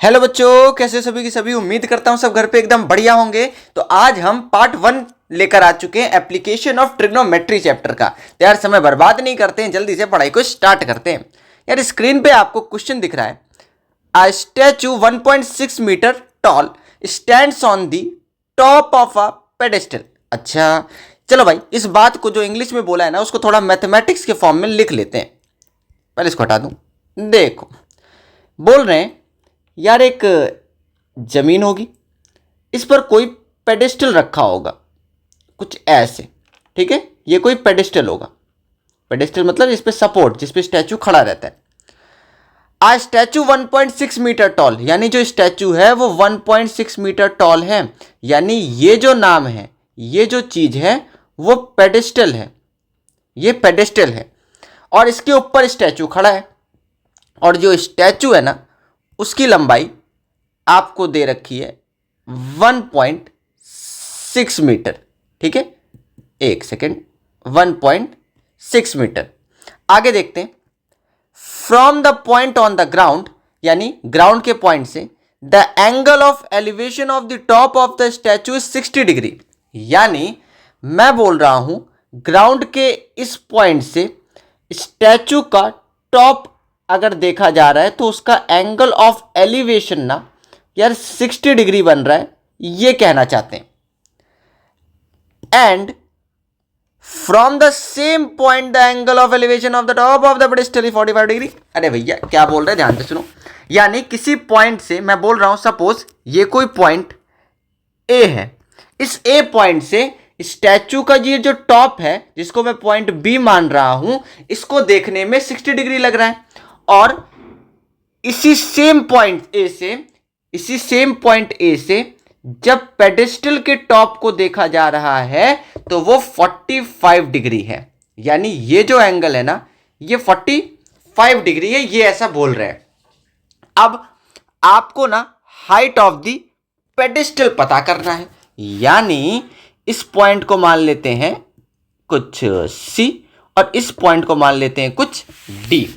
Hello बच्चों, कैसे हो सभी की सभी। उम्मीद करता हूं सब घर पे एकदम बढ़िया होंगे। तो आज हम पार्ट 1 लेकर आ चुके हैं एप्लीकेशन ऑफ ट्रिग्नोमेट्री चैप्टर का। तो यार समय बर्बाद नहीं करते हैं, जल्दी से पढ़ाई को स्टार्ट करते हैं। यार स्क्रीन पे आपको क्वेश्चन दिख रहा है। A statue 1.6 metre tall stands on the top of a pedestal. अच्छा चलो भाई, इस बात को जो इंग्लिश में बोला है ना उसको थोड़ा मैथमेटिक्स के फॉर्म में लिख लेते हैं। पहले इसको हटा दूं। देखो, बोल रहे हैं यार एक जमीन होगी, इस पर कोई पेडेस्टल रखा होगा कुछ ऐसे। ठीक है, ये कोई पेडेस्टल होगा। पेडेस्टल मतलब इस पे सपोर्ट, जिस पे स्टैचू खड़ा रहता है। आज स्टैचू 1.6 मीटर टॉल, यानी जो स्टैचू है वो 1.6 मीटर टॉल है। यानी ये जो नाम है, ये जो चीज है वो पेडेस्टल है। ये पेडेस्टल है और इसके ऊपर स्टैचू खड़ा है। और जो स्टैचू है ना उसकी लंबाई आपको दे रखी है 1.6 मीटर। ठीक है, एक सेकेंड, 1.6 मीटर। आगे देखते हैं। From the point on the ground, यानी ग्राउंड के पॉइंट से the angle of elevation of the top of the statue is 60 degree. यानी मैं बोल रहा हूं ग्राउंड के इस पॉइंट से स्टैचू का टॉप अगर देखा जा रहा है तो उसका एंगल ऑफ एलिवेशन ना यार 60 डिग्री बन रहा है, ये कहना चाहते हैं। And from the same point the angle of elevation of the top of the pedestal is 45 degree. अरे भैया क्या बोल रहे हैं, ध्यान से सुनो। यानी किसी पॉइंट से मैं बोल रहा हूं, सपोज ये कोई पॉइंट ए है। इस ए पॉइंट से स्टैचू का ये जो टॉप है, जिसको मैं पॉइंट बी मान रहा हूं, इसको देखने में 60 डिग्री लग रहा है। और इसी सेम पॉइंट ए से जब पेडेस्टल के टॉप को देखा जा रहा है तो वो 45 डिग्री है। यानी ये जो एंगल है ना ये 45 डिग्री है, ये ऐसा बोल रहे हैं। अब आपको ना हाइट ऑफ द पेडेस्टल पता करना है। यानी इस पॉइंट को मान लेते हैं कुछ सी और इस पॉइंट को मान लेते हैं कुछ डी।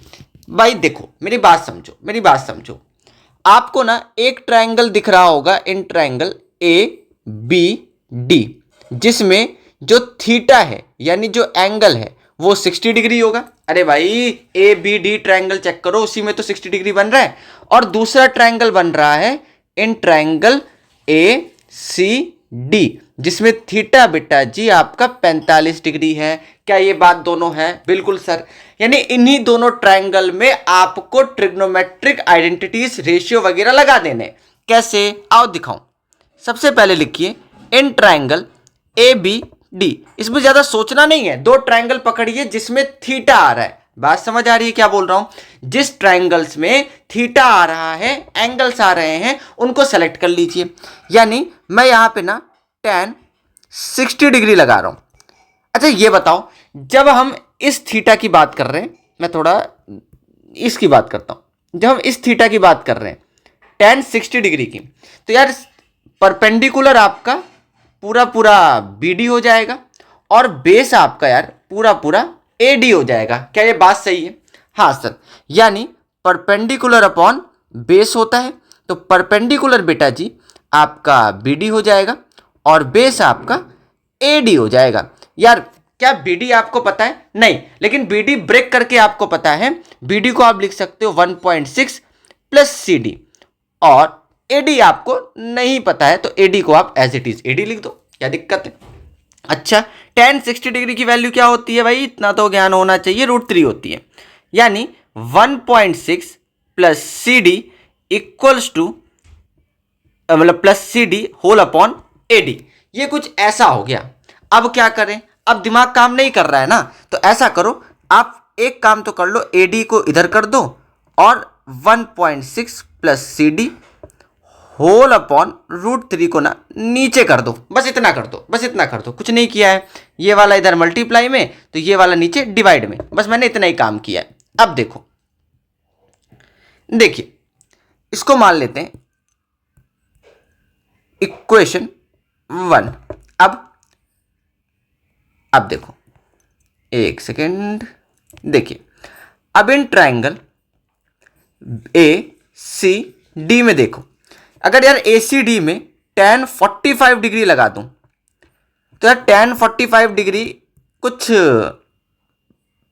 भाई देखो, मेरी बात समझो। आपको ना एक ट्रायंगल दिख रहा होगा, in triangle A B D, जिसमें जो थीटा है यानी जो एंगल है वो 60 डिग्री होगा। अरे भाई A B D triangle check करो, उसी में तो 60 डिग्री बन रहा है। और दूसरा ट्रायंगल बन रहा है in triangle A C D, जिसमें थीटा बेटा जी आपका 45 डिग्री है। क्या ये बात दोनों है? बिल्कुल सर। यानी इन्हीं दोनों ट्रायंगल में आपको ट्रिग्नोमेट्रिक आइडेंटिटीज, रेशियो वगैरह लगा देने। कैसे, आओ दिखाऊं। सबसे पहले लिखिए in triangle A B D. इसमें ज्यादा सोचना नहीं है, दो ट्रायंगल पकड़िए जिसमें थीटा आ रहा है। बात समझ आ रही है क्या बोल रहा हूं? जिस ट्रायंगल्स में थीटा आ रहा है, एंगल्स आ रहे हैं, उनको सेलेक्ट कर लीजिए। यानी मैं यहां पे ना tan 60 डिग्री लगा रहा हूं। अच्छा ये बताओ, जब हम इस थीटा की बात कर रहे हैं, मैं थोड़ा इसकी बात करता हूं। जब हम इस थीटा की बात कर रहे हैं tan 60 डिग्री की, तो यार परपेंडिकुलर आपका पूरा पूरा BD हो जाएगा और बेस आपका यार पूरा पूरा AD हो जाएगा। क्या ये बात सही है? हाँ सर। यानी परपेंडिकुलर अपॉन बेस होता है, तो परपेंडिकुलर बेटा जी आपका BD हो जाएगा और बेस आपका AD हो जाएगा। यार क्या BD आपको पता है? नहीं, लेकिन BD ब्रेक करके आपको पता है। BD को आप लिख सकते हो 1.6 प्लस CD, और AD आपको नहीं पता है तो AD को आप एज इट इज AD लिख दो, क्या दिक्कत है? अच्छा, tan 60 डिग्री की वैल्यू क्या होती है भाई? इतना तो ज्ञान होना चाहिए, √3 होती है। यानी 1.6 प्लस CD इक्वल्स टू, मतलब plus CD whole upon AD। ये कुछ ऐसा हो गया। अब क्या करें? अब दिमाग काम नहीं कर रहा है ना, तो ऐसा करो, आप एक काम तो कर लो, AD को इधर कर दो और 1.6 प्लस CD होल अपॉन √3 को ना नीचे कर दो। बस इतना कर दो, कुछ नहीं किया है। ये वाला इधर मल्टीप्लाई में, तो ये वाला नीचे डिवाइड में। बस मैंने इतना ही काम किया है। अब देखिए इसको मान लेते हैं इक्वेशन 1। अब देखो, एक सेकेंड, देखिए अब इन ट्रायंगल ए सी डी में देखो, अगर यार ए सी डी में tan 45 डिग्री लगा दूं तो यार tan 45 डिग्री कुछ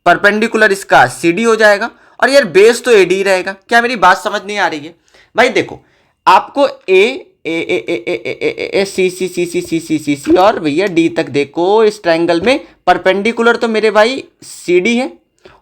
परपेंडिकुलर इसका सी डी हो जाएगा, और यार बेस तो ए डी रहेगा। क्या मेरी बात समझ नहीं आ रही है भाई? देखो आपको ए ए ए ए ए ए ए ए सी सी सी सी सी सी सी सी और भैया डी तक देखो, इस ट्रायंगल में परपेंडिकुलर तो मेरे भाई सी डी है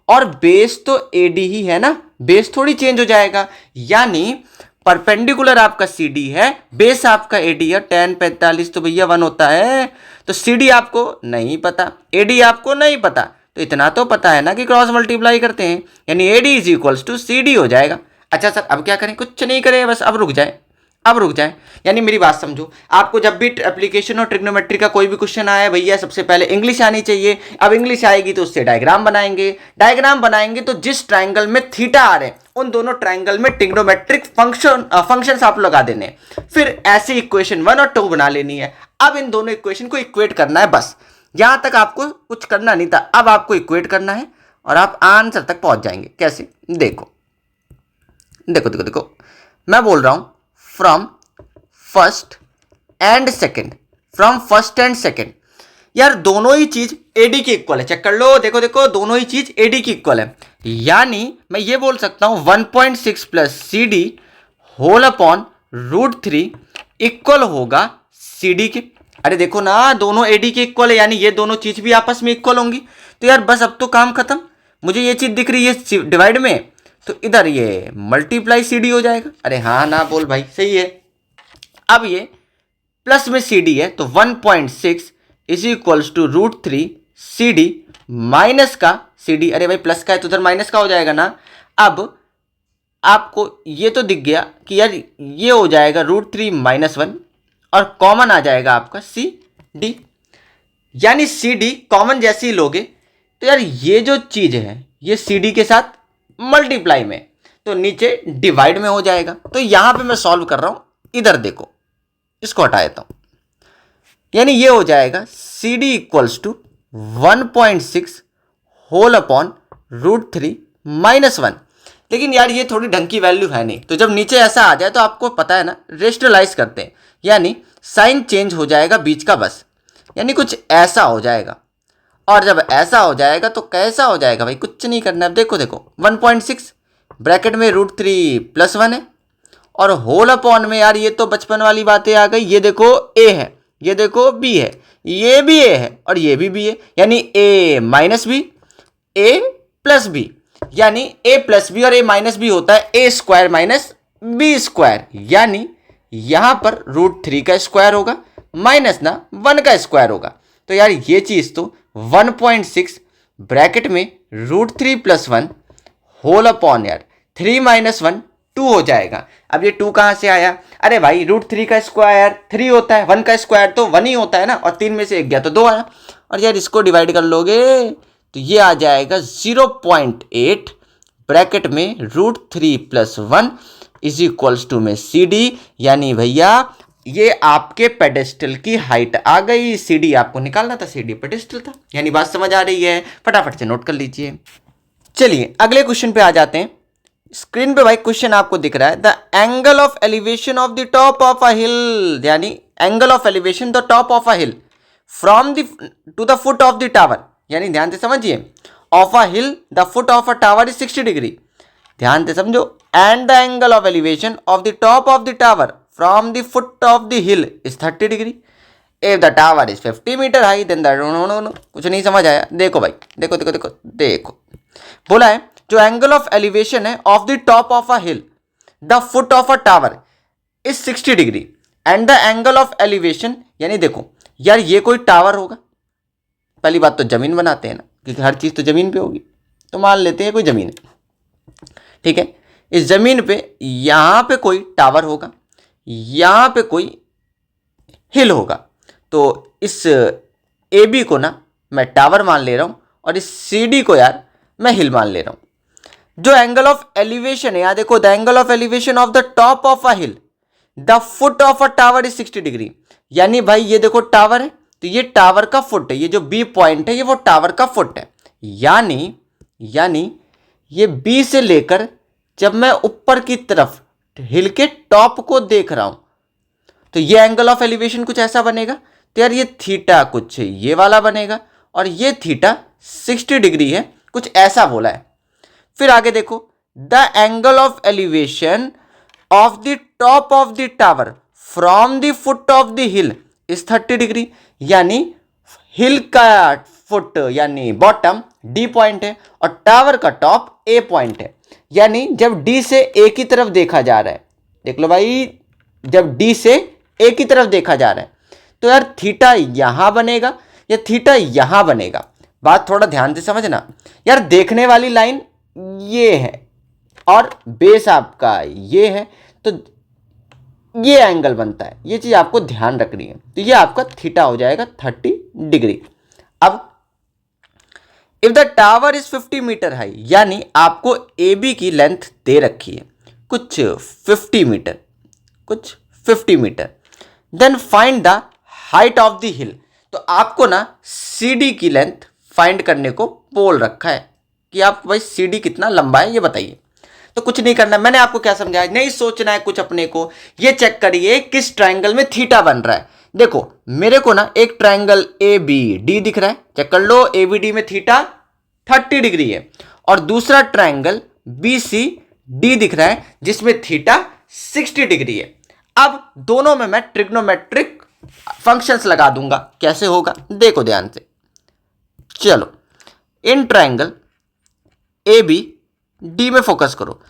और बेस तो ए डी ही है ना, बेस थोड़ी चेंज हो जाएगा। यानी परपेंडिकुलर आपका सी डी है, बेस आपका ए डी है, tan 45 तो भैया 1 होता है, तो सी डी आपको नहीं पता, ए डी आपको नहीं पता, तो इतना तो पता है ना कि क्रॉस मल्टीप्लाई करते हैं, यानी A D is equals to C D हो जाएगा। अच्छा सर अब क्या करें? कुछ नहीं करें, बस अब रुक जाए, अब रुक जाए। यानी मेरी बात समझो, आपको जब भी एप्लीकेशन और ट्रिग्नोमेट्री का कोई भी क्वेश्चन आया भैया, सबसे पहले इंग्लिश आनी चाहिए। अब इंग्लिश आएगी तो उससे डायग्राम बनाएंगे, डायग्राम बनाएंगे तो जिस ट्रायंगल में थीटा आ रहे हैं उन दोनों ट्रायंगल में ट्रिग्नोमेट्रिक फंक्शंस आप लगा देने, फिर ऐसी इक्वेशन 1 और 2 बना लेनी है। अब इन दोनों इक्वेशन को इक्वेट करना है, बस यहां तक आपको कुछ करना नहीं था, अब आपको इक्वेट करना है और आप आंसर तक पहुंच जाएंगे। कैसे? देखो देखो देखो देखो, मैं बोल रहा हूं from first and second, from first and second, यार दोनों ही चीज एडी की इक्वल है। चेक कर लो, देखो देखो दोनों ही चीज एडी की इक्वल है। यानी मैं ये बोल सकता हूं 1.6 plus C D whole upon √3 equal होगा सी डी के। अरे देखो ना, दोनों एडी के इक्वल है, यानी ये दोनों चीज भी आपस में इक्वल होंगी। तो यार बस अब तो काम खत्म, मुझे ये चीज दिख रही है डिवाइड में, तो इधर ये मल्टीप्लाई सी डी हो जाएगा। अरे हाँ ना बोल भाई, सही है। अब ये प्लस में सी डी है तो 1.6 is equals to √3 C D minus का सी डी। अरे भाई प्लस का है तो उधर माइनस का हो जाएगा ना। अब आपको ये तो दिख गया कि यार ये हो जाएगा √3 - 1 और कॉमन आ जाएगा आपका सी डी, यानी सी डी कॉमन जैसे ही लोगे तो यार ये जो चीज है ये सी डी के साथ मल्टीप्लाई में, तो नीचे डिवाइड में हो जाएगा। तो यहां पे मैं सॉल्व कर रहा हूं, इधर देखो, इसको हटा देता हूं, यानी ये हो जाएगा C D equals to 1.6 whole upon √3 - 1। लेकिन यार ये थोड़ी ढंग की वैल्यू है नहीं, तो जब नीचे ऐसा आ जाए तो आपको पता है ना, रेशनलाइज करते हैं, यानी साइन चेंज हो जाएगा बीच का बस, यानी कुछ ऐसा हो जाएगा। और जब ऐसा हो जाएगा तो कैसा हो जाएगा भाई? कुछ नहीं करना है। अब देखो देखो 1.6 ब्रैकेट में √3 + 1 है और होल अपॉन में, यार ये तो बचपन वाली बातें आ गई। ये देखो ए है, ये देखो बी है, ये भी ए है और ये भी बी है, यानी ए माइनस बी, ए प्लस बी, यानी ए प्लस बी और ए माइनस बी होता है ए स्क्वायर माइनस बी स्क्वायर। यानी यहां पर √3 का स्क्वायर होगा माइनस ना 1 का स्क्वायर होगा। तो यार ये चीज तो 1.6 ब्रैकेट में √3 + 1 होल अपॉन यार 3 - 1 2 हो जाएगा। अब ये 2 कहां से आया? अरे भाई √3 का स्क्वायर 3 होता है, 1 का स्क्वायर तो 1 ही होता है ना, और 3 में से 1 गया तो 2 आया। और यार इसको डिवाइड कर लोगे तो ये आ जाएगा 0.8 ब्रैकेट में √3 + 1 इज इक्वल्स टू में सी डी, यानी भैया ये आपके पेडेस्टल की हाइट आ गई। सी डी आपको निकालना था, सी डी पेडेस्टल था। यानी बात समझ आ रही है? फटाफट से नोट कर लीजिए। चलिए अगले क्वेश्चन पे आ जाते हैं। स्क्रीन पे भाई क्वेश्चन आपको दिख रहा है, the angle of elevation of the top of a hill, यानी angle of elevation the top of a hill from the to the foot of the tower, यानी ध्यान से समझिए, of a hill the foot of a tower is 60 degree. ध्यान से समझो, and the angle of elevation of the top of the tower from the foot of the hill is 30 degree. If the tower is 50 metre high then the no. कुछ नहीं समझ आया? देखो भाई, देखो देखो देखो देखो, बोला है जो एंगल ऑफ एलिवेशन है of the top of a hill the foot of a tower is 60 degree and the angle of elevation, यानी देखो यार ये कोई टावर होगा, पहली बात तो जमीन बनाते हैं ना, क्योंकि हर चीज तो जमीन पे होगी, तो मान लेते हैं कोई जमीन है, ठीक है। इस जमीन पे यहां पे कोई टावर होगा, यहां पे कोई हिल होगा, तो इस ए बी को ना मैं टावर मान ले रहा हूं और इस सी डी को यार मैं हिल मान ले रहा हूं। जो एंगल ऑफ एलिवेशन है, यहां देखो, the angle of elevation of the top of a hill the foot of a tower is 60 degree, यानी भाई ये देखो टावर है, तो ये टावर का फुट है, ये जो बी पॉइंट है ये वो टावर का फुट है, यानी ये बी से लेकर जब मैं ऊपर की तरफ हिल के टॉप को देख रहा हूं, तो ये एंगल ऑफ एलिवेशन कुछ ऐसा बनेगा। तो यार ये थीटा कुछ ये वाला बनेगा और ये थीटा 60 डिग्री है, कुछ ऐसा बोला है। फिर आगे देखो, the angle of elevation of the top of the tower from the foot of the hill is 30 degree, यानी हिल का फुट यानी बॉटम डी पॉइंट है और टावर का टॉप ए पॉइंट है। यानी जब डी से ए की तरफ देखा जा रहा है, देख लो भाई, जब डी से ए की तरफ देखा जा रहा है तो यार थीटा यहां बनेगा या थीटा यहां बनेगा। बात थोड़ा ध्यान से समझना यार, देखने वाली लाइन ये है और बेस आपका ये है, तो ये एंगल बनता है, ये चीज आपको ध्यान रखनी है। तो ये आपका थीटा हो जाएगा 30 डिग्री। अब if the tower is 50 metre high, यानी आपको ए बी की लेंथ दे रखी है कुछ 50 मीटर, कुछ 50 metre, then find the height of the hill. तो आपको ना सी डी की लेंथ फाइंड करने को बोल रखा है कि आप भाई सी डी कितना लंबा है ये बताइए। तो कुछ नहीं करना, मैंने आपको क्या समझाया, नहीं सोचना है कुछ अपने को, ये चेक करिए किस ट्रायंगल में थीटा बन रहा है। देखो मेरे को ना एक ट्रायंगल ए बी डी दिख रहा है, चेक कर लो, ए बी डी में थीटा 30 डिग्री है, और दूसरा ट्रायंगल बी सी डी दिख रहा है जिसमें थीटा 60 डिग्री है। अब दोनों में मैं ट्रिग्नोमेट्रिक फंक्शंस लगा दूंगा, कैसे होगा देखो ध्यान से। चलो in triangle A B D में फोकस करो,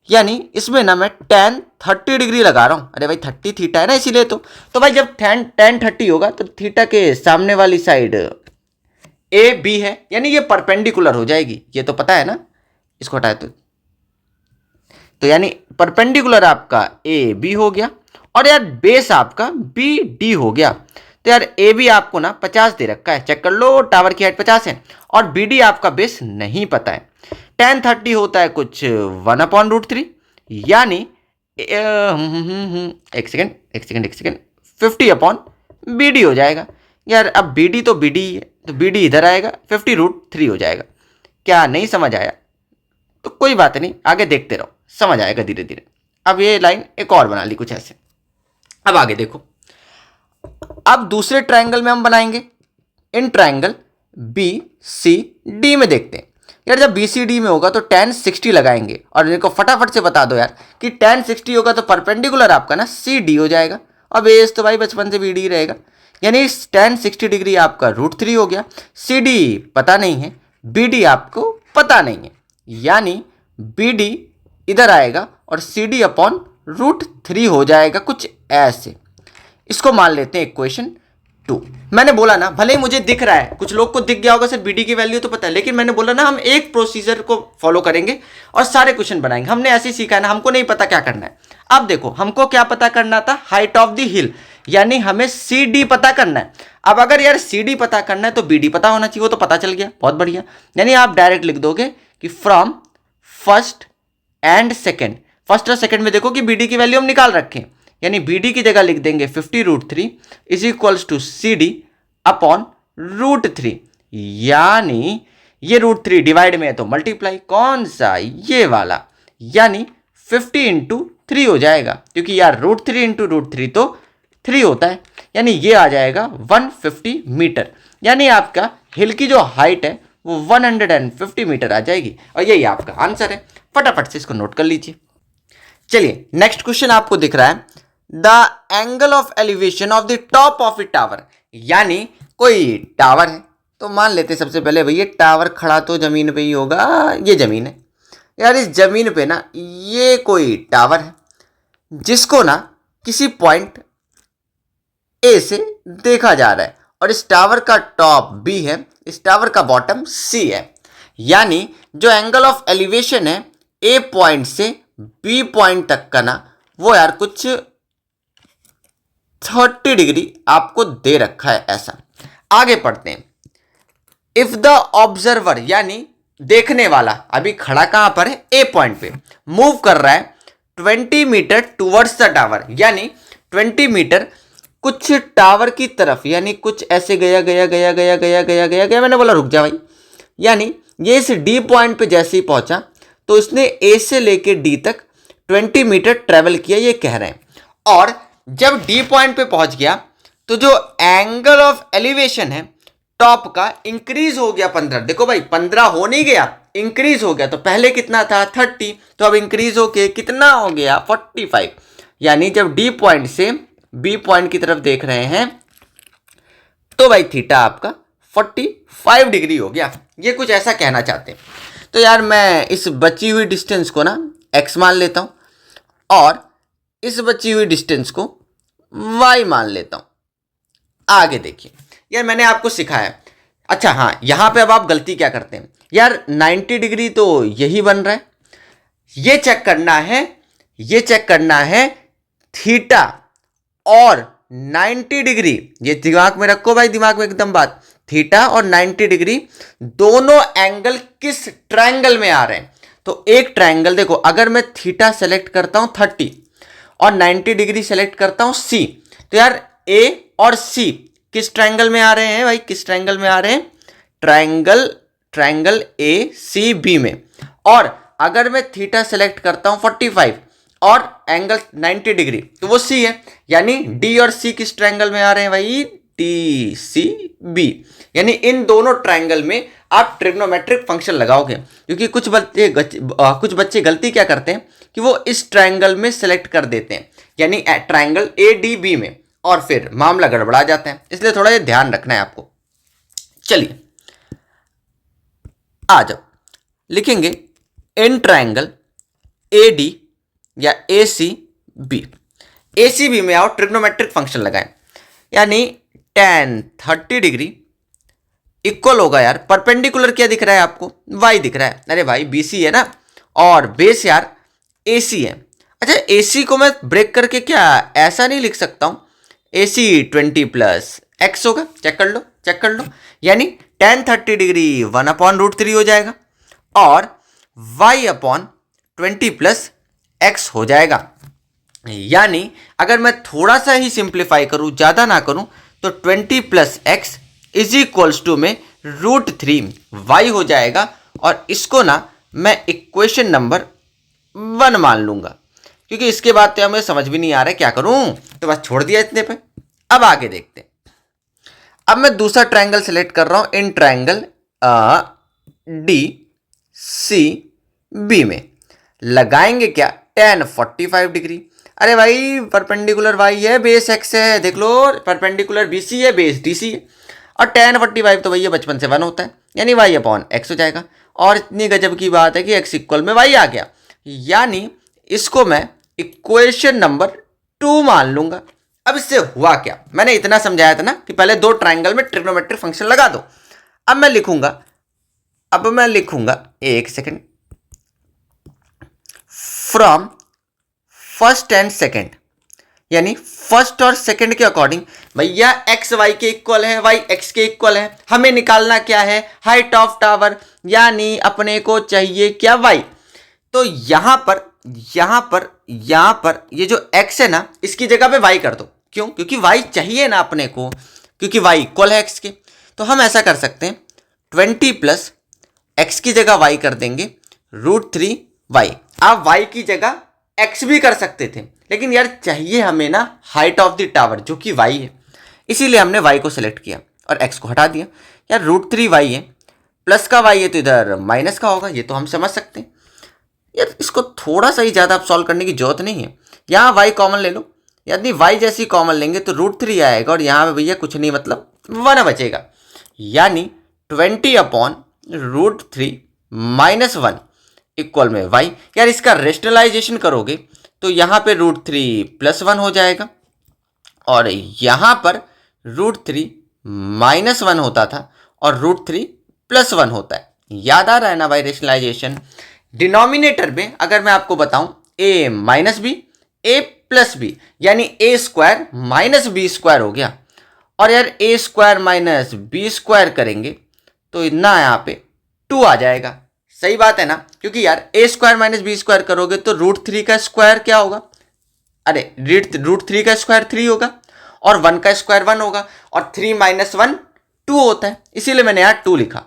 यानी इसमें ना मैं tan 30 डिग्री लगा रहा हूं। अरे भाई 30 थीटा है ना, इसीलिए तो भाई जब tan 30 होगा तो थीटा के सामने वाली साइड ए बी है, यानी ये परपेंडिकुलर हो जाएगी, ये तो पता है ना, इसको हटाए तो यानी परपेंडिकुलर आपका ए बी हो गया और यार बेस आपका बी डी हो गया। तो यार ए बी आपको ना 50 दे रखा है, चेक कर लो, टावर की हाइट 50 है, और बी डी आपका बेस नहीं पता है। tan 30 होता है कुछ 1/√3, यानी एक सेकेंड 50/BD हो जाएगा। यार अब BD तो BD है, तो BD इधर आएगा, 50√3 हो जाएगा। क्या नहीं समझ आया तो कोई बात नहीं, आगे देखते रहो, समझ आएगा धीरे धीरे। अब ये लाइन एक और बना ली कुछ ऐसे। अब आगे देखो, अब दूसरे ट्रायंगल में हम बनाएंगे, इन ट्रायंगल BCD में देखते हैं। यार जब BCD में होगा तो tan 60 लगाएंगे, और इनको फटाफट से बता दो यार कि tan 60 होगा तो परपेंडिकुलर आपका ना CD हो जाएगा, और बेस तो भाई बचपन से BD रहेगा, यानी tan 60 डिग्री आपका √3 हो गया। CD पता नहीं है, BD आपको पता नहीं है, यानी BD इधर आएगा और CD/√3 हो जाएगा कुछ ऐसे। इसको मान लेते हैं इक्वेशन 2। मैंने बोला ना, भले ही मुझे दिख रहा है, कुछ लोग को दिख गया होगा सिर्फ BD की वैल्यू तो पता है, लेकिन मैंने बोला ना हम एक प्रोसीजर को फॉलो करेंगे और सारे क्वेश्चन बनाएंगे। हमने ऐसे ही सीखा है ना, हमको नहीं पता क्या करना है। अब देखो हमको क्या पता करना था, हाइट ऑफ द हिल, यानी हमें CD पता करना है। अब अगर यार CD पता करना है तो BD पता होना चाहिए, वो तो पता चल गया, बहुत बढ़िया। यानी आप डायरेक्ट लिख दोगे कि from first and second, first और सेकेंड में देखो कि BD की वैल्यू हम निकाल रखें, यानी BD की जगह लिख देंगे 50√3 इज इक्वल्स टू CD/√3, यानी ये √3 डिवाइड में है तो मल्टीप्लाई, कौन सा ये वाला, यानी 50 × 3 हो जाएगा, क्योंकि यार √3 × √3 तो 3 होता है, यानी ये आ जाएगा 150 मीटर। यानी आपका हिल की जो हाइट है वो 150 मीटर आ जाएगी, और यही आपका आंसर है। फटाफट से इसको नोट कर लीजिए। चलिए नेक्स्ट क्वेश्चन आपको दिख रहा है, the angle of elevation of the top of A tower, यानी कोई टावर है, तो मान लेते सबसे पहले भैया टावर खड़ा तो जमीन पे ही होगा, ये जमीन है यार, इस जमीन पे ना ये कोई टावर है जिसको ना किसी पॉइंट ए से देखा जा रहा है, और इस टावर का टॉप B है, इस टावर का बॉटम C है, यानी जो एंगल ऑफ एलिवेशन है A पॉइंट से B पॉइंट तक का ना, वो यार कुछ 30 डिग्री आपको दे रखा है ऐसा। आगे पढ़ते हैं, इफ द ऑब्जर्वर यानी देखने वाला अभी खड़ा कहां पर है, ए पॉइंट पे, मूव कर रहा है 20 मीटर टुवर्ड्स द टावर, यानी 20 मीटर कुछ टावर की तरफ, यानी कुछ ऐसे गया गया गया गया गया गया गया गया, मैंने बोला रुक जा भाई, यानी ये इस डी पॉइंट पे जैसे ही पहुंचा तो इसने ए से लेके डी तक 20 मीटर ट्रेवल किया ये कह रहे हैं। और जब डी पॉइंट पे पहुंच गया तो जो एंगल ऑफ एलिवेशन है टॉप का इंक्रीज हो गया 15। देखो भाई 15 हो नहीं गया, इंक्रीज हो गया। तो पहले कितना था 30, तो अब इंक्रीज होके कितना हो गया 45। यानी जब डी पॉइंट से बी पॉइंट की तरफ देख रहे हैं तो भाई थीटा आपका 45 डिग्री हो गया। ये कुछ ऐसा कहना चाहते हैं। तो यार मैं इस बची हुई डिस्टेंस को ना x मान लेता हूं और इस बची हुई डिस्टेंस को y मान लेता हूं। आगे देखिए यार, मैंने आपको सिखाया। अच्छा हाँ, यहां पे अब आप गलती क्या करते हैं यार, 90 डिग्री तो यही बन रहा है। ये चेक करना है थीटा और 90 डिग्री। ये दिमाग में रखो भाई, दिमाग में एकदम बात। थीटा और 90 डिग्री दोनों एंगल किस ट्रायंगल में आ रहे हैं। तो एक ट्रायंगल देखो, अगर मैं थीटा सेलेक्ट करता हूं 30 और 90 डिग्री सेलेक्ट करता हूं सी, तो यार ए और सी किस ट्रायंगल में आ रहे हैं भाई, किस ट्रायंगल में आ रहे हैं, ट्रायंगल ए सी बी में। और अगर मैं थीटा सेलेक्ट करता हूं 45 और एंगल 90 डिग्री, तो वो सी है। यानी डी और सी किस ट्रायंगल में आ रहे हैं भाई, डी सी बी। यानी इन दोनों ट्रायंगल में आप ट्रिग्नोमेट्रिक फंक्शन लगाओगे। क्योंकि कुछ बच्चे गलती क्या करते हैं कि वो इस ट्रायंगल में सेलेक्ट कर देते हैं, यानी ट्रायंगल ए डी बी में, और फिर मामला गड़बड़ा जाता है। इसलिए थोड़ा ये ध्यान रखना है आपको। चलिए आ जाओ, लिखेंगे इन ट्रायंगल ए डी या ए सी बी। ए सी बी में आओ, ट्रिग्नोमेट्रिक फंक्शन लगाएं। यानी tan 30 डिग्री इक्वल होगा यार, परपेंडिकुलर क्या दिख रहा है आपको, y दिख रहा है। अरे भाई BC है ना, और बेस यार AC है। अच्छा AC को मैं ब्रेक करके क्या ऐसा नहीं लिख सकता हूं, AC 20 प्लस x होगा। चेक कर लो। यानी tan 30 डिग्री 1/√3 हो जाएगा और y/20 प्लस x हो जाएगा। यानी अगर मैं थोड़ा सा ही सिंप्लीफाई करूं, ज्यादा ना करूं, तो 20 plus X is equals to में √3y हो जाएगा। और इसको ना मैं इक्वेशन नंबर 1 मान लूंगा, क्योंकि इसके बाद तो हमें समझ भी नहीं आ रहा है क्या करूं, तो बस छोड़ दिया इतने पे। अब आगे देखते हैं। अब मैं दूसरा ट्रायंगल सेलेक्ट कर रहा हूं, in triangle D C B में लगाएंगे क्या, tan 45 डिग्री। अरे भाई परपेंडिकुलर y है, बेस x है, देख लो, परपेंडिकुलर BC है, बेस DC है, और tan 45 तो भैया बचपन से 1 होता है, यानी y/x हो जाएगा। और इतनी गजब की बात है कि x इक्वल में y आ गया। यानी इसको मैं इक्वेशन नंबर 2 मान लूंगा। अब इससे हुआ क्या, मैंने इतना समझाया था ना कि पहले दो ट्रायंगल में ट्रिग्नोमेट्रिक फंक्शन लगा दो। अब मैं लिखूंगा एक second, from first and second, यानी फर्स्ट और सेकेंड के अकॉर्डिंग भैया x y के इक्वल है, y x के इक्वल है। हमें निकालना क्या है, हाइट ऑफ टावर, यानी अपने को चाहिए क्या, y। तो यहां पर ये जो x है ना, इसकी जगह पे y कर दो। क्यों, क्योंकि y चाहिए ना अपने को, क्योंकि y इक्वल है x के। तो हम ऐसा कर सकते हैं, 20 प्लस x की जगह y कर देंगे √3y। आप y की जगह x भी कर सकते थे, लेकिन यार चाहिए हमें ना हाइट ऑफ द टावर, जो कि y है। इसीलिए हमने y को सिलेक्ट किया और x को हटा दिया। यार √3y है, प्लस का y है तो इधर माइनस का होगा, ये तो हम समझ सकते हैं। यार इसको थोड़ा सा ही ज़्यादा आप सॉल्व करने की जरूरत नहीं है। यहाँ y कॉमन ले लो, यदि y जैसी कॉमन लेंगे तो √3 आएगा, और यहाँ पे भैया कुछ नहीं, मतलब 1 बचेगा। यानी 20/√3 माइनस 1 इक्वल में y। यार इसका रेशनलाइजेशन करोगे तो यहाँ पे √3 प्लस 1 हो जाएगा, और यहाँ पर √3 माइनस 1 होता था और √3 प्लस 1 होता है। याद आ रहा है ना भाई रेशनलाइजेशन। डिनोमिनेटर में अगर मैं आपको बताऊं a minus B, a plus B, यानी a square minus B square हो गया। और यार a square minus B square करेंगे तो ना यहाँ पे 2 आ जाएगा। सही बात है ना, क्योंकि यार a square minus B square करोगे तो √3 का स्क्वायर क्या होगा, अरे √3 का स्क्वायर 3 होगा, और 1 का स्क्वायर 1 होगा, और 3 माइनस 1 2 होता है। इसीलिए मैंने यार 2 लिखा।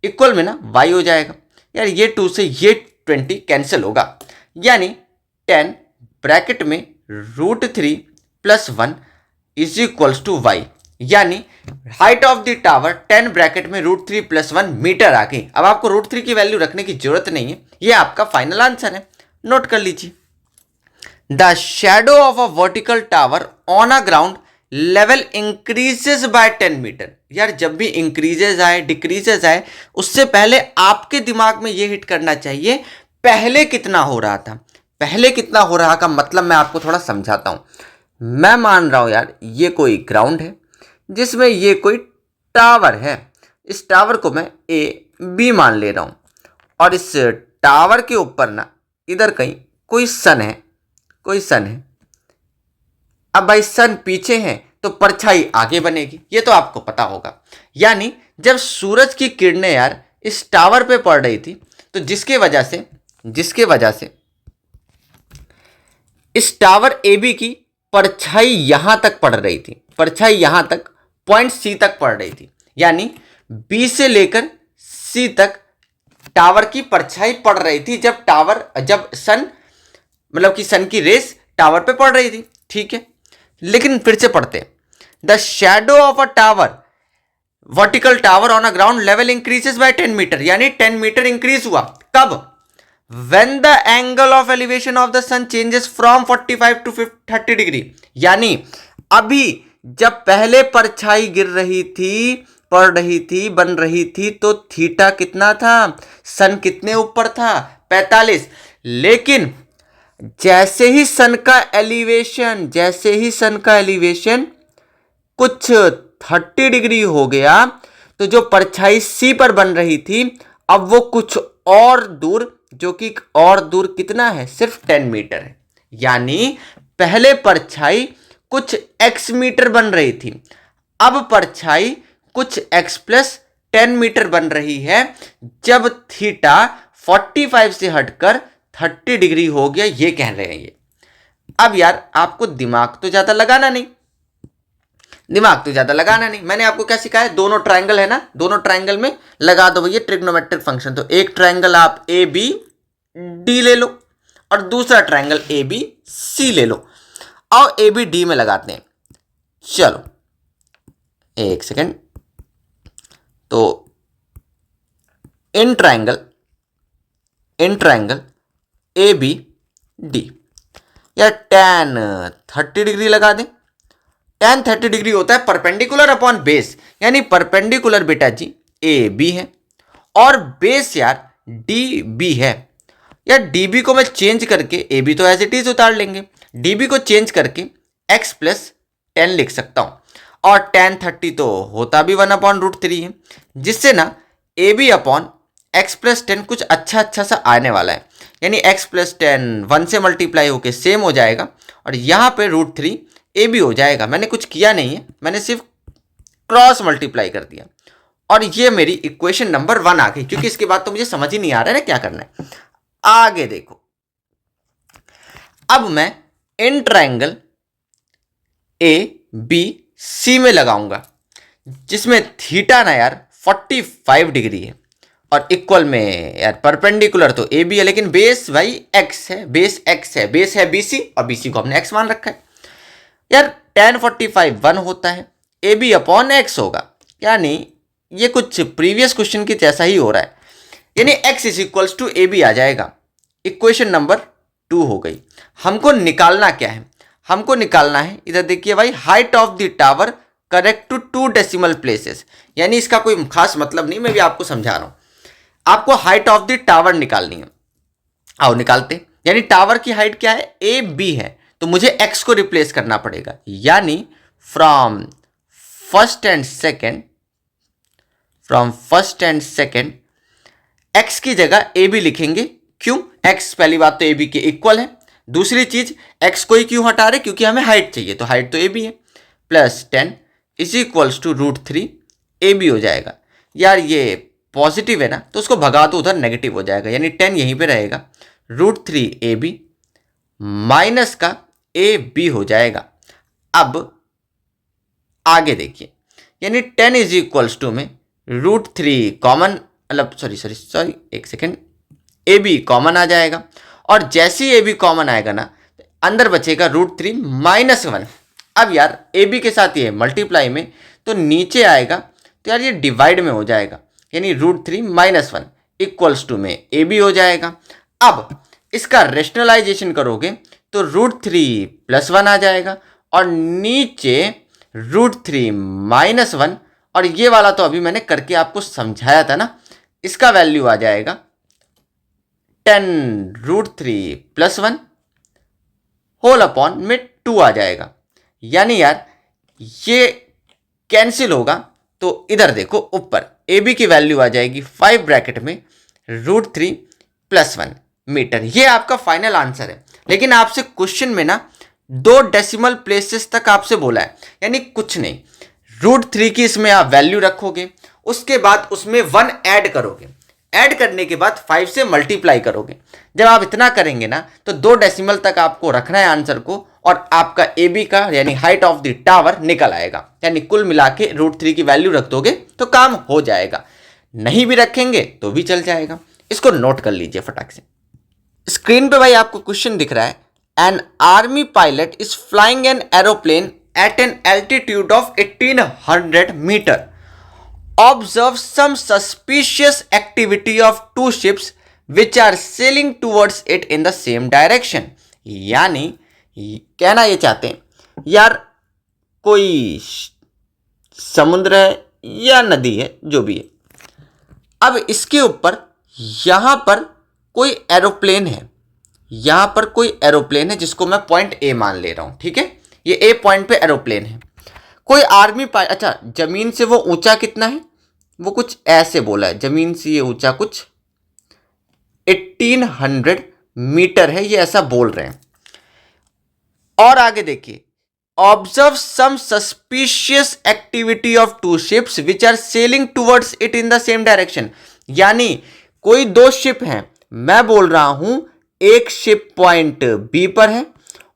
इक्वल में ना y हो जाएगा। यार ये 2 से ये 20 कैंसिल होगा, यानी 10 ब्रैकेट में √3 + 1 = y, यानी height of the tower 10 bracket में √3 + 1 मीटर आ गई। अब आपको √3 की वैल्यू रखने की जरूरत नहीं है, ये आपका फाइनल आंसर है, नोट कर लीजिए। The shadow of a vertical tower on a ground level increases by 10 metre. यार जब भी इंक्रीजेस आए डिक्रीजेस आए उससे पहले आपके दिमाग में ये हिट करना चाहिए पहले कितना हो रहा था। पहले कितना हो रहा का मतलब मैं आपको थोड़ा समझाता हूं। मैं मान रहा हूं यार ये कोई ग्राउंड है जिसमें ये कोई टावर है, इस टावर को मैं ए बी मान ले रहा हूं और इस टावर के ऊपर ना इधर कहीं कोई सन है, कोई सन है। अब भाई सन पीछे है तो परछाई आगे बनेगी, ये तो आपको पता होगा। यानी जब सूरज की किरणें यार इस टावर पे पड़ रही थी तो जिसके वजह से इस टावर AB की परछाई यहां तक पड़ रही थी, परछाई यहां तक पॉइंट C तक पड़ रही थी। यानी B से लेकर C तक टावर की परछाई पड़ रही थी जब सन मतलब कि सन की रेस टावर पे पड़ रही थी, ठीक है। लेकिन फिर से पढ़ते, the shadow of a tower vertical tower on a ground level increases by 10 metre, यानी 10 मीटर इंक्रीज हुआ कब? When the angle of elevation of the sun changes from 45 to 30 degree. यानी अभी जब पहले परछाई गिर रही थी, पड़ रही थी, बन रही थी तो थीटा कितना था, सन कितने ऊपर था, 45। लेकिन जैसे ही सन का एलिवेशन कुछ 30 डिग्री हो गया तो जो परछाई सी पर बन रही थी अब वो कुछ और दूर, जो कि और दूर कितना है, सिर्फ 10 मीटर है। यानी पहले परछाई कुछ x मीटर बन रही थी, अब परछाई कुछ x + 10 मीटर बन रही है जब थीटा 45 से हटकर 30 डिग्री हो गया, ये कह रहे हैं ये। अब यार आपको दिमाग तो ज्यादा लगाना नहीं, मैंने आपको क्या सिखाया, दोनों ट्रायंगल है ना, दोनों ट्रायंगल में लगा दो भैया ट्रिग्नोमेट्रिक फंक्शन। तो एक ट्रायंगल आप ABD ले लो और दूसरा ट्रायंगल ABC ले लो, और ABD में लगाते हैं। चलो एक सेकेंड, तो इन ट्रायंगल ABD या tan 30 डिग्री लगा दें। tan 30 डिग्री होता है परपेंडिकुलर अपॉन बेस, यानी परपेंडिकुलर बेटा जी AB है और बेस यार DB है। यार DB को मैं चेंज करके, AB तो एज इट इज उतार लेंगे, DB को चेंज करके x + 10 लिख सकता हूं, और tan 30 तो होता भी 1/√3 है, जिससे ना AB अपॉन x + 10 कुछ अच्छा सा आने वाला है। यानी x + 10 1 से मल्टीप्लाई होके सेम हो जाएगा और यहाँ पे √3 AB हो जाएगा। मैंने कुछ किया नहीं है, मैंने सिर्फ क्रॉस मल्टीप्लाई कर दिया और ये मेरी इक्वेशन नंबर 1 आ गई, क्योंकि इसके बाद तो मुझे समझ ही नहीं आ रहा है ना क्या करना है। आगे देखो, अब मैं इन ट्रायंगल ABC में लगाऊंगा जिसमें थीटा ना यार 45 डिग्री है और इक्वल में यार परपेंडिकुलर तो AB है, लेकिन बेस भाई x है, बेस है BC और BC को हमने x मान रखा है। यार tan 45 1 होता है, AB अपॉन x होगा, यानी ये कुछ प्रीवियस क्वेश्चन की जैसा ही हो रहा है, यानी x = AB आ जाएगा। इक्वेशन नंबर 2 हो गई। हमको निकालना क्या है, हमको निकालना है, इधर देखिए भाई, height of the tower correct to 2 decimal places. यानी इसका कोई खास मतलब नहीं, मैं भी आपको समझा रहा हूं। आपको हाइट ऑफ द टावर निकालनी है, आओ निकालते। यानी टावर की हाइट क्या है, AB है, तो मुझे x को रिप्लेस करना पड़ेगा। यानी from first and second x की जगह AB लिखेंगे। क्यों? x पहली बात तो AB के इक्वल है, दूसरी चीज x को ही क्यों हटा रहे, क्योंकि हमें हाइट चाहिए, तो हाइट तो AB है, +10 = √3 AB हो जाएगा। यार ये पॉजिटिव है ना, तो उसको भगा दो, उधर नेगेटिव हो जाएगा, यानी 10 यहीं पे रहेगा, √3 AB माइनस का AB हो जाएगा। अब आगे देखिए, यानी 10 = में √3 कॉमन, मतलब सॉरी एक सेकेंड, AB कॉमन आ जाएगा और जैसे ही ए बी कॉमन आएगा ना, अंदर बचेगा √3 - 1। अब यार ए बी के साथ ये मल्टीप्लाई में, तो नीचे आएगा तो यार ये डिवाइड में हो जाएगा, यानी √3 - 1 इक्वल्स टू में ए बी हो जाएगा। अब इसका रेशनलाइजेशन करोगे तो √3 + 1 आ जाएगा और नीचे √3 - 1, और ये वाला तो अभी मैंने करके आपको समझाया था ना, इसका वैल्यू आ जाएगा 10 √3 + 1 होल अपॉन में 2 आ जाएगा। यानी यार ये कैंसिल होगा, तो इधर देखो ऊपर ए बी की वैल्यू आ जाएगी 5 ब्रैकेट में √3 + 1 मीटर। ये आपका फाइनल आंसर है। लेकिन आपसे क्वेश्चन में ना 2 डेसिमल प्लेसेस तक आपसे बोला है, यानी कुछ नहीं, √3 की इसमें आप वैल्यू रखोगे, उसके बाद उसमें 1 ऐड करोगे, ऐड करने के बाद 5 से मल्टीप्लाई करोगे। जब आप इतना करेंगे ना तो 2 डेसिमल तक आपको रखना है आंसर को, और आपका ए बी का यानी हाइट ऑफ द टावर निकल आएगा। यानी कुल मिला के √3 की वैल्यू रख दोगे तो काम हो जाएगा, नहीं भी रखेंगे तो भी चल जाएगा। इसको नोट कर लीजिए फटाक से। स्क्रीन पे भाई आपको क्वेश्चन दिख रहा है, an army pilot is flying an aeroplane at an altitude of 1800 metre, observe some suspicious activity of 2 ships which are sailing towards it in the same direction। यानी कहना ये चाहते हैं यार कोई समुद्र है या नदी है, जो भी है, अब इसके ऊपर यहां पर कोई एरोप्लेन है, यहां पर कोई एरोप्लेन है जिसको मैं पॉइंट ए मान ले रहा हूं, ठीक है, ये ए पॉइंट पे एरोप्लेन है। कोई आर्मी अच्छा जमीन से वो ऊंचा कितना है, वो कुछ ऐसे बोला है, जमीन से ये ऊंचा कुछ 1800 मीटर है, ये ऐसा बोल रहे हैं। और आगे देखिए, observe some suspicious activity of 2 ships which are sailing towards it in the same direction. यानी कोई 2 शिप हैं, मैं बोल रहा हूं एक शिप पॉइंट बी पर है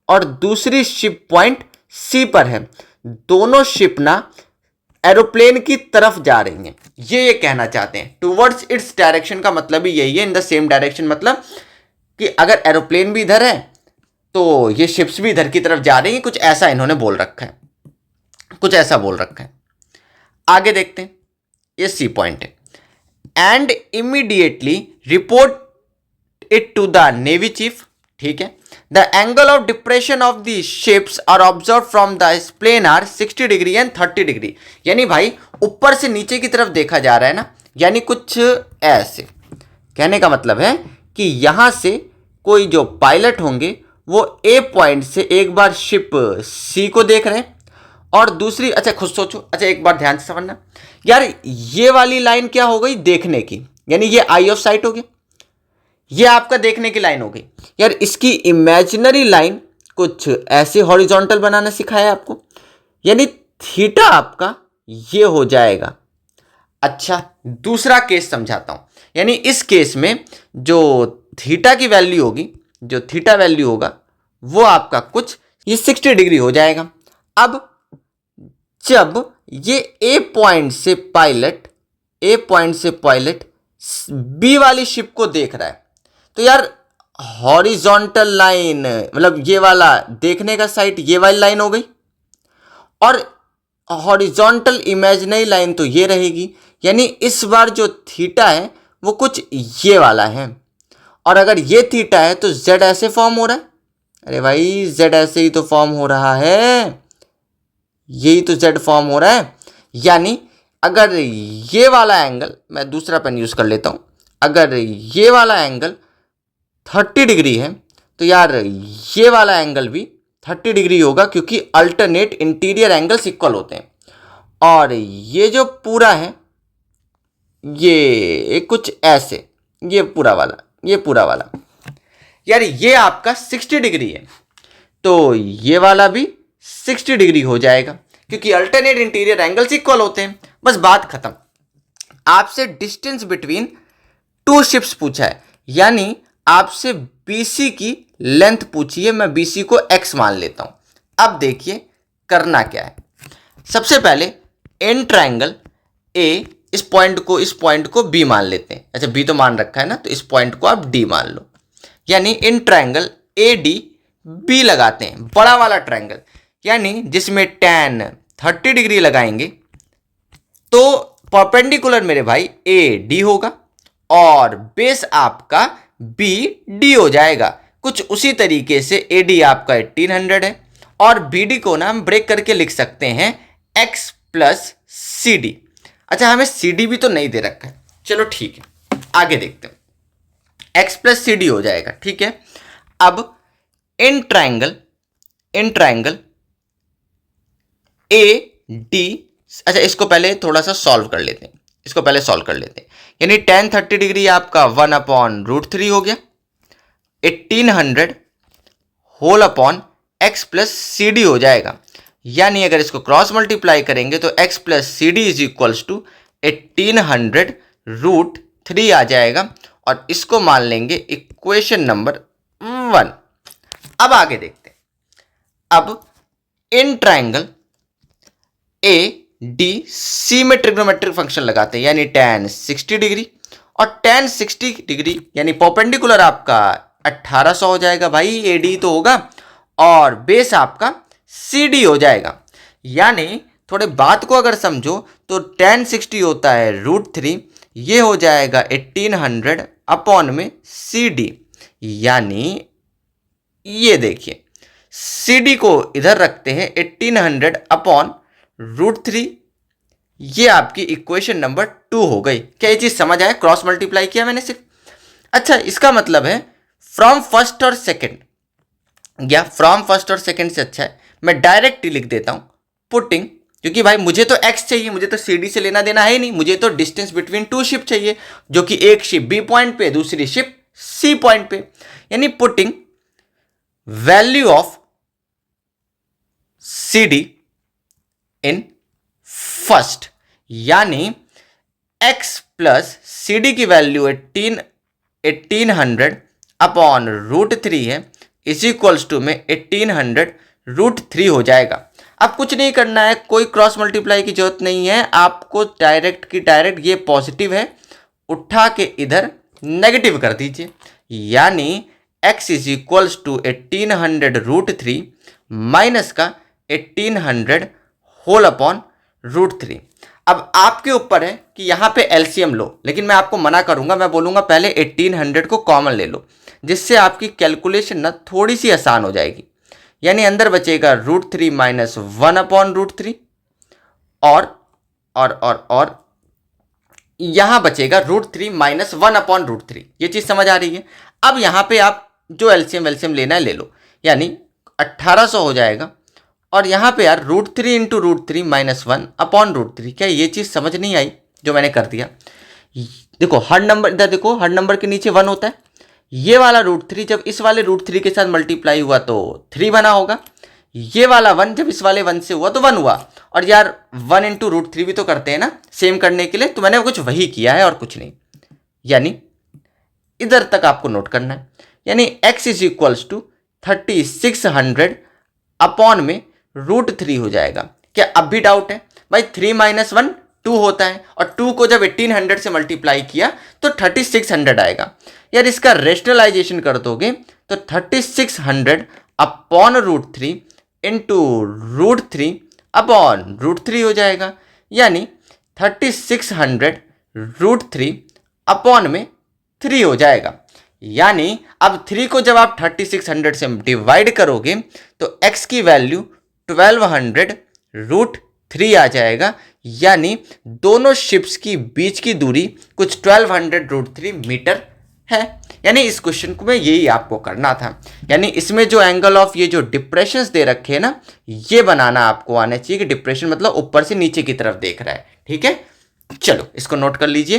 और दूसरी शिप पॉइंट सी पर है, दोनों शिप ना एरोप्लेन की तरफ जा रही हैं, ये कहना चाहते हैं। टूवर्ड्स इट्स डायरेक्शन का मतलब ही यही है, इन द सेम डायरेक्शन, मतलब कि अगर एरोप्लेन भी इधर है तो ये शिप्स भी इधर की तरफ जा रही हैं, कुछ ऐसा इन्होंने बोल रखा है, कुछ ऐसा बोल रखा है। आगे देखते हैं, ये सी पॉइंट है। And immediately report it to the navy chief, ठीक है। The angle of depression of the ships are observe from the plane are 60 degree and 30 degree. यानी भाई ऊपर से नीचे की तरफ देखा जा रहा है ना, यानी कुछ ऐसे, कहने का मतलब है कि यहां से कोई जो पायलट होंगे वो ए पॉइंट से एक बार शिप सी को देख रहे हैं और दूसरी, अच्छा खुद सोचो, अच्छा एक बार ध्यान से समझना यार, ये वाली लाइन क्या हो गई देखने की, यानी ये आई ऑफ साइट हो गया, ये आपका देखने की लाइन हो गई। यार इसकी इमेजिनरी लाइन कुछ ऐसे हॉरिजॉन्टल बनाना सिखाया आपको, यानी थीटा आपका ये हो जाएगा। अच्छा दूसरा केस समझाता हूं, यानी इस केस में जो थीटा की वैल्यू होगी, जो थीटा वैल्यू होगा वो आपका कुछ ये 60 डिग्री हो जाएगा। अब जब ये ए पॉइंट से पायलट बी वाली शिप को देख रहा है तो यार हॉरिजॉन्टल लाइन, मतलब ये वाला देखने का साइड ये वाली लाइन हो गई, और हॉरिजॉन्टल इमेजिनरी लाइन तो ये रहेगी, यानी इस बार जो थीटा है वो कुछ ये वाला है, और अगर ये थीटा है तो जेड ऐसे फॉर्म हो रहा है। अरे भाई जेड ऐसे ही तो फॉर्म हो रहा है, यही तो जेड फॉर्म हो रहा है। यानी अगर ये वाला एंगल, मैं दूसरा पेन यूज कर लेता हूं, अगर ये वाला एंगल 30 डिग्री है तो यार ये वाला एंगल भी 30 डिग्री होगा, क्योंकि अल्टरनेट इंटीरियर एंगल्स इक्वल होते हैं। और ये जो पूरा है ये कुछ ऐसे, ये पूरा वाला यार ये आपका 60 डिग्री है, तो ये वाला भी 60 डिग्री हो जाएगा, क्योंकि अल्टरनेट इंटीरियर एंगल्स इक्वल होते हैं। बस बात खत्म। आपसे डिस्टेंस बिटवीन 2 शिप्स पूछा है, यानी आपसे BC की लेंथ पूछी है, मैं BC को x मान लेता हूं। अब देखिए करना क्या है, सबसे पहले एन ट्रायंगल A इस पॉइंट को B मान लेते हैं। अच्छा B तो मान रखा है ना, तो इस पॉइंट को आप D मान लो। यानी in triangle A D B लगाते हैं, बड़ा वाला ट्रायंगल, यानी जिसमें tan 30 डिग्री लगाएंगे तो परपेंडिकुलर मेरे भाई ए डी होगा और बेस आपका बी डी हो जाएगा। कुछ उसी तरीके से ए डी आपका 1800 है और बी डी को ना हम ब्रेक करके लिख सकते हैं x प्लस सी डी। अच्छा, हमें सी डी भी तो नहीं दे रखा है, चलो ठीक है आगे देखते हैं। x प्लस सी डी हो जाएगा, ठीक है। अब इन ट्रायंगल ए डी, अच्छा इसको पहले थोड़ा सा सॉल्व कर लेते हैं, यानी tan 30 डिग्री आपका 1/√3 हो गया, 1800 whole upon x plus C D हो जाएगा। यानी अगर इसको क्रॉस मल्टीप्लाई करेंगे तो x plus C D is equals to 1800√3 आ जाएगा और इसको मान लेंगे इक्वेशन नंबर 1। अब आगे देखते हैं। अब इन ट्रायंगल ए डी सी में ट्रिग्नोमेट्रिक फंक्शन लगाते हैं, यानी tan 60 डिग्री और tan 60 डिग्री यानी परपेंडिकुलर आपका 1800 हो जाएगा भाई, ए डी तो होगा और बेस आपका सी डी हो जाएगा। यानी थोड़े बात को अगर समझो तो tan 60 होता है √3, ये हो जाएगा 1800 अपॉन में सी डी, यानी ये देखिए सी डी को इधर रखते हैं 1800 अपॉन √3, ये आपकी इक्वेशन नंबर 2 हो गई। क्या ये चीज समझ आया? क्रॉस मल्टीप्लाई किया मैंने सिर्फ। अच्छा, इसका मतलब है फ्रॉम फर्स्ट और सेकंड, या फ्रॉम फर्स्ट और सेकंड से अच्छा है मैं डायरेक्ट ही लिख देता हूं पुटिंग, क्योंकि भाई मुझे तो x चाहिए, मुझे तो सी डी से लेना देना है ही नहीं, मुझे तो डिस्टेंस बिटवीन टू शिप चाहिए, जो कि एक शिप बी पॉइंट पे दूसरी शिप सी पॉइंट पे, यानी putting value of C D in first, यानी x प्लस सी डी की वैल्यू 1800 अपॉन √3 है, इज इक्वल्स टू में 1800√3 हो जाएगा। अब कुछ नहीं करना है, कोई क्रॉस मल्टीप्लाई की जरूरत नहीं है, आपको डायरेक्ट की डायरेक्ट ये पॉजिटिव है उठा के इधर नेगेटिव कर दीजिए, यानी x is equals to 1800√3 minus का 1800 होल अपॉन √3। अब आपके ऊपर है कि यहाँ पे एलसीएम लो, लेकिन मैं आपको मना करूंगा, मैं बोलूंगा पहले 1800 को कॉमन ले लो, जिससे आपकी कैलकुलेशन ना थोड़ी सी आसान हो जाएगी। यानी अंदर बचेगा √3 माइनस 1/√3 और यहां बचेगा √3 माइनस 1/√3। ये चीज समझ आ रही है? अब यहां पे आप जो एलसीएम लेना है ले लो, यानी 1800 हो जाएगा और यहाँ पे यार √3 इंटू √3 माइनस 1/√3। क्या ये चीज़ समझ नहीं आई जो मैंने कर दिया? देखो हर नंबर, इधर देखो हर नंबर के नीचे 1 होता है, ये वाला √3 जब इस वाले √3 के साथ मल्टीप्लाई हुआ तो 3 बना होगा, ये वाला 1 जब इस वाले 1 से हुआ तो 1 हुआ। और यार 1 इंटू √3 भी तो करते हैं ना सेम करने के लिए, तो मैंने कुछ वही किया है और कुछ नहीं। यानी इधर तक आपको नोट करना है, यानी x is equals to 3600 upon में √3 हो जाएगा। क्या अब भी डाउट है? भाई 3 माइनस 1 2 होता है और 2 को जब 1800 से मल्टीप्लाई किया तो 3600 आएगा। यार इसका रेशनलाइजेशन कर दोगे तो 3600 अपॉन √3 इंटू √3 अपॉन √3 हो जाएगा, यानी 3600 √3 अपॉन में 3 हो जाएगा। यानी अब 3 को जब आप 3600 से डिवाइड करोगे तो x की वैल्यू 1200√3 आ जाएगा, यानी दोनों शिप्स की बीच की दूरी कुछ 1200√3 मीटर है। यानी इस क्वेश्चन को में यही आपको करना था, यानी इसमें जो एंगल ऑफ ये जो डिप्रेशंस दे रखे हैं ना, ये बनाना आपको आना चाहिए कि डिप्रेशन मतलब ऊपर से नीचे की तरफ देख रहा है। ठीक है, चलो इसको नोट कर लीजिए।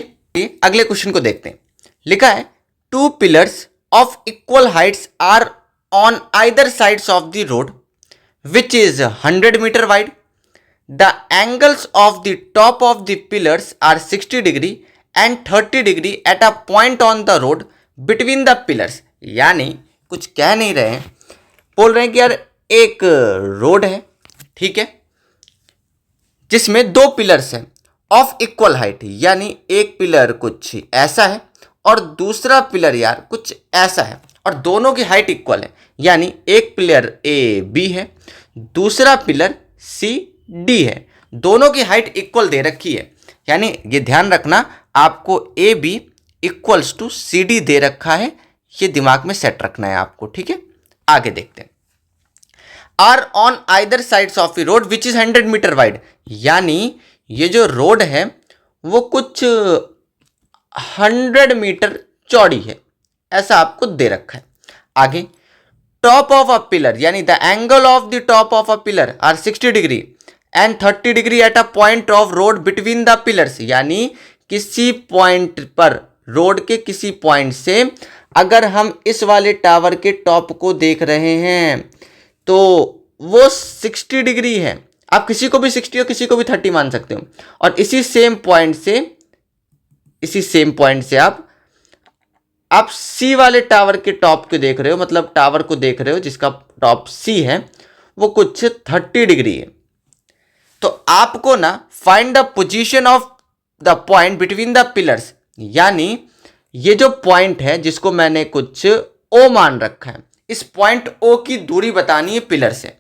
अगले क्वेश्चन को देखते हैं। लिखा है 2 pillars of equal heights are on either sides of the road which is 100 meter wide. The angles of the top of the pillars are 60 degree and 30 degree at a point on the road between the pillars. यानी कुछ कह नहीं रहे हैं, बोल रहे हैं कि यार एक रोड है, ठीक है, जिसमें 2 पिलर्स हैं ऑफ इक्वल हाइट, यानी एक पिलर कुछ ऐसा है और दूसरा पिलर यार कुछ ऐसा है और दोनों की हाइट इक्वल है, यानी एक पिलर ए बी है, दूसरा पिलर सी डी है, दोनों की हाइट इक्वल दे रखी है, यानी ये ध्यान रखना आपको A B equals to C D दे रखा है, ये दिमाग में सेट रखना है आपको, ठीक है। आगे देखते हैं। Are on either sides of a road which is 100 metre wide, यानी ये जो रोड है वो कुछ 100 मीटर चौड़ी है, ऐसा आपको दे रखा है। आगे, टॉप ऑफ अ पिलर, यानी the angle of the top of a pillar are 60 degree and 30 degree at a point of road between the pillars, यानी किसी पॉइंट पर, रोड के किसी पॉइंट से अगर हम इस वाले टावर के टॉप को देख रहे हैं तो वो 60 डिग्री है। आप किसी को भी 60 और किसी को भी 30 मान सकते हो, और इसी सेम पॉइंट से आप सी वाले टावर के टॉप को देख रहे हो, मतलब टावर को देख रहे हो जिसका टॉप सी है, वो कुछ 30 डिग्री है। तो आपको ना find the position of the point between the pillars, यानी ये जो पॉइंट है जिसको मैंने कुछ ओ मान रखा है, इस पॉइंट ओ की दूरी बतानी है पिलर से।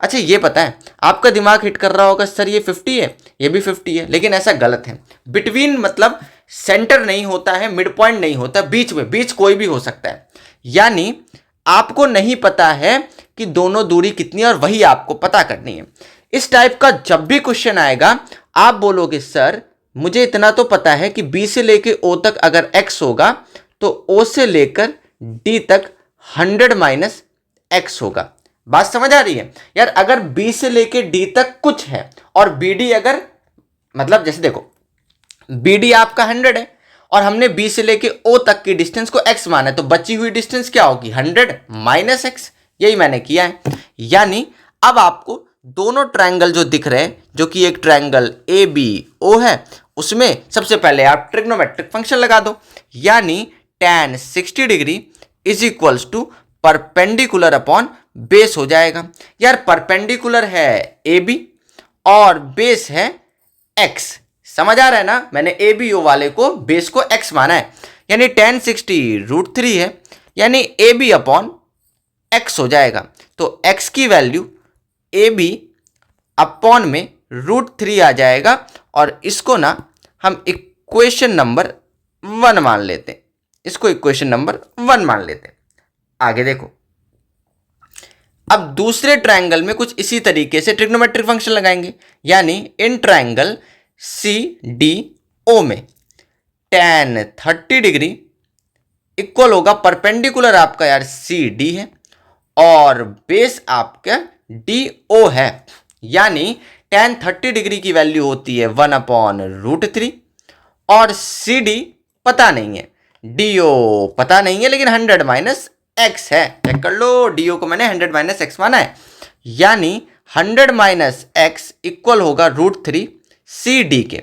अच्छा, ये पता है आपका दिमाग हिट कर रहा होगा सर ये 50 है, ये भी 50 है, लेकिन ऐसा गलत है। बिटवीन मतलब सेंटर नहीं होता है, मिड पॉइंट नहीं होता, बीच में, बीच कोई भी हो सकता है, यानी आपको नहीं पता है कि दोनों दूरी कितनी है और वही आपको पता करनी है। इस टाइप का जब भी क्वेश्चन आएगा आप बोलोगे सर मुझे इतना तो पता है कि बी से लेकर ओ तक अगर x होगा तो ओ से लेकर डी तक 100 माइनस एक्स होगा। बात समझ आ रही है यार? अगर बी से लेकर डी तक कुछ है और बी डी अगर, मतलब जैसे देखो बी डी आपका 100 है और हमने बी से लेके ओ तक की डिस्टेंस को x माना है, तो बची हुई डिस्टेंस क्या होगी? 100 माइनस एक्स। यही मैंने किया है। यानी अब आपको दोनों ट्रायंगल जो दिख रहे हैं, जो कि एक ट्रायंगल ए बी ओ है, उसमें सबसे पहले आप ट्रिग्नोमेट्रिक फंक्शन लगा दो, यानी tan 60 degree is equals to perpendicular upon base हो जाएगा। यार परपेंडिकुलर है ए बी और बेस है x, समझ आ रहा है ना? मैंने ए बी ओ वाले को बेस को x माना है, यानी tan 60 √3 है, यानी ए बी अपॉन x हो जाएगा। तो x की वैल्यू ए बी अपॉन में √3 आ जाएगा, और इसको ना हम इक्वेशन नंबर 1 मान लेते हैं, इसको इक्वेशन नंबर 1 मान लेते हैं। आगे देखो, अब दूसरे ट्रायंगल में कुछ इसी तरीके से ट्रिग्नोमेट्रिक फंक्शन लगाएंगे, यानी in triangle C D O में tan 30 डिग्री इक्वल होगा, परपेंडिकुलर आपका यार सी डी है और बेस आपका डी ओ है, यानी tan 30 डिग्री की वैल्यू होती है 1/√3 और सी डी पता नहीं है, डी ओ पता नहीं है, लेकिन 100 माइनस एक्स है। चेक कर लो, डी ओ को मैंने 100 माइनस एक्स माना है, यानी 100 माइनस एक्स इक्वल होगा √3 सी डी के।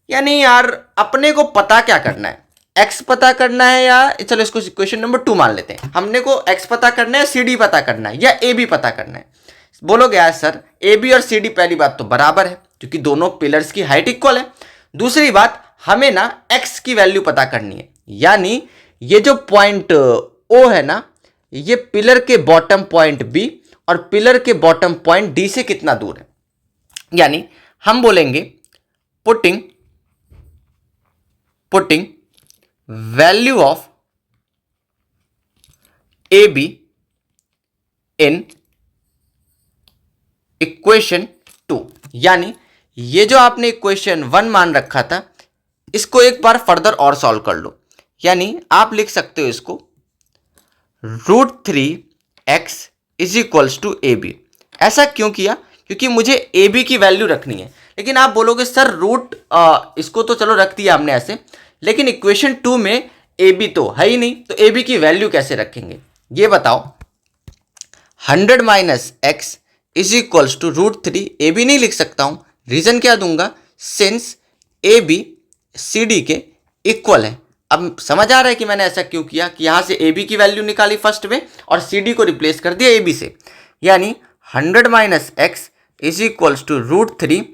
यानी यार अपने को पता क्या करना है, x पता करना है, या चलो इसको इक्वेशन नंबर 2 मान लेते हैं। हमने को x पता करना है, सी डी पता करना है, या ए बी पता करना है। बोलोगे यार सर ए बी और सी डी पहली बात तो बराबर है क्योंकि दोनों पिलर्स की हाइट इक्वल है। दूसरी बात हमें ना x की वैल्यू पता करनी है, यानी ये जो पॉइंट O है ना, ये पिलर के बॉटम पॉइंट B और पिलर के बॉटम पॉइंट D से कितना दूर है। यानी हम बोलेंगे putting value of AB in equation 2, यानी ये जो आपने इक्वेशन 1 मान रखा था इसको एक बार फर्दर और सॉल्व कर लो। यानी आप लिख सकते हो इसको √3x is equals to A B. ऐसा क्यों किया? क्योंकि मुझे ए बी की वैल्यू रखनी है। लेकिन आप बोलोगे सर रूट इसको तो चलो रख दिया हमने ऐसे, लेकिन इक्वेशन 2 में ए बी तो है ही नहीं, तो ए बी की वैल्यू कैसे रखेंगे ये बताओ। 100 minus X is equals to √3, A B नहीं लिख सकता हूं। रीजन क्या दूंगा? Since A B C D के इक्वल है। अब समझ आ रहा है कि मैंने ऐसा क्यों किया, कि यहां से ए बी की वैल्यू निकाली फर्स्ट में और सी डी को रिप्लेस कर दिया ए बी से। यानी 100 minus X is equals to √3,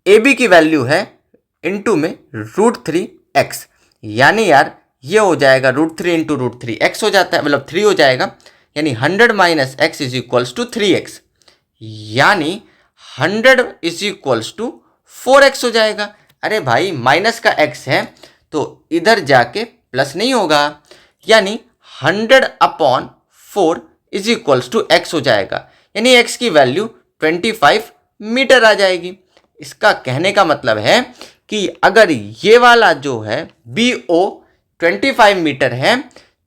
A B की वैल्यू है इनटू में √3x। यानी यार ये हो जाएगा √3 इंटू √3 x हो जाता है, मतलब 3 हो जाएगा, यानी 100 minus x is equals to 3x, यानी 100 इज इक्वल्स टू 4x हो जाएगा। अरे भाई माइनस का x है तो इधर जाके प्लस नहीं होगा, यानी 100/4 इज इक्वल्स टू x हो जाएगा, यानी x की वैल्यू 25 मीटर आ जाएगी। इसका कहने का मतलब है कि अगर ये वाला जो है BO 25 मीटर है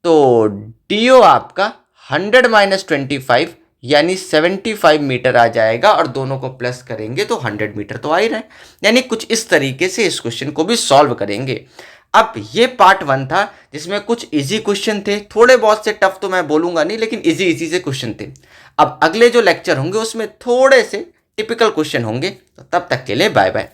तो DO आपका 100 माइनस 25 यानी 75 मीटर आ जाएगा, और दोनों को प्लस करेंगे तो 100 मीटर तो आ ही रहा है। यानी कुछ इस तरीके से इस क्वेश्चन को भी सॉल्व करेंगे। अब ये पार्ट 1 था जिसमें कुछ इजी क्वेश्चन थे, थोड़े बहुत से टफ तो मैं बोलूंगा नहीं, लेकिन इजी इजी से क्वेश्चन थे। अब अगले जो लेक्चर होंगे उसमें थोड़े से टिपिकल क्वेश्चन होंगे। तो तब तक के लिए बाय बाय।